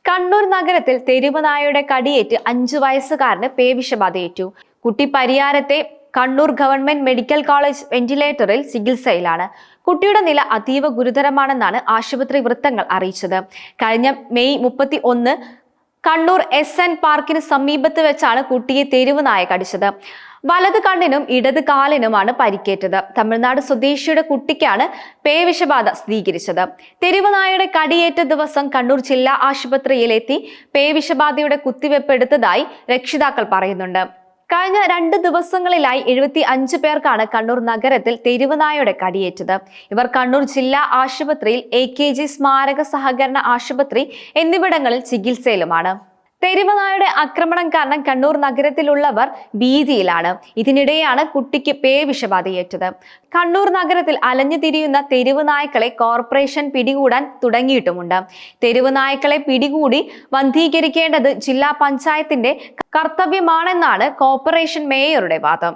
കണ്ണൂർ നഗരത്തിൽ തെരുവ് നായയുടെ കടിയേറ്റ് 5 വയസ്സുകാരന് പേവിഷബാധയേറ്റു. കുട്ടി പരിയാരത്തെ കണ്ണൂർ ഗവൺമെന്റ് മെഡിക്കൽ കോളേജ് വെന്റിലേറ്ററിൽ ചികിത്സയിലാണ്. കുട്ടിയുടെ നില അതീവ ഗുരുതരമാണെന്നാണ് ആശുപത്രി വൃത്തങ്ങൾ അറിയിച്ചത്. കഴിഞ്ഞ മെയ് 31 കണ്ണൂർ SN പാർക്കിന് സമീപത്ത് വെച്ചാണ് കുട്ടിയെ തെരുവ് നായ കടിച്ചത്. വലത് കണ്ണിനും ഇടത് കാലിനുമാണ് പരിക്കേറ്റത്. തമിഴ്നാട് സ്വദേശിയുടെ കുട്ടിക്കാണ് പേവിഷബാധ സ്ഥിരീകരിച്ചത്. തെരുവ് നായയുടെ കടിയേറ്റ ദിവസം കണ്ണൂർ ജില്ലാ ആശുപത്രിയിലെത്തി പേവിഷബാധയുടെ കുത്തിവെപ്പ് എടുത്തതായി രക്ഷിതാക്കൾ പറയുന്നുണ്ട്. കഴിഞ്ഞ 2 ദിവസങ്ങളിലായി 75 പേർക്കാണ് കണ്ണൂർ നഗരത്തിൽ തെരുവ് നായയുടെ കടിയേറ്റത്. ഇവർ കണ്ണൂർ ജില്ലാ ആശുപത്രിയിൽ, AKG സ്മാരക സഹകരണ ആശുപത്രി എന്നിവിടങ്ങളിൽ ചികിത്സയിലുമാണ്. തെരുവ് നായയുടെ ആക്രമണം കാരണം കണ്ണൂർ നഗരത്തിലുള്ളവർ ഭീതിയിലാണ്. ഇതിനിടെയാണ് കുട്ടിക്ക് പേവിഷബാധയേറ്റത്. കണ്ണൂർ നഗരത്തിൽ അലഞ്ഞു തിരിയുന്ന തെരുവ് നായ്ക്കളെ കോർപ്പറേഷൻ പിടികൂടാൻ തുടങ്ങിയിട്ടുമുണ്ട്. തെരുവ് നായ്ക്കളെ പിടികൂടി വന്ധീകരിക്കേണ്ടത് ജില്ലാ പഞ്ചായത്തിന്റെ കർത്തവ്യമാണെന്നാണ് കോർപ്പറേഷൻ മേയറുടെ വാദം.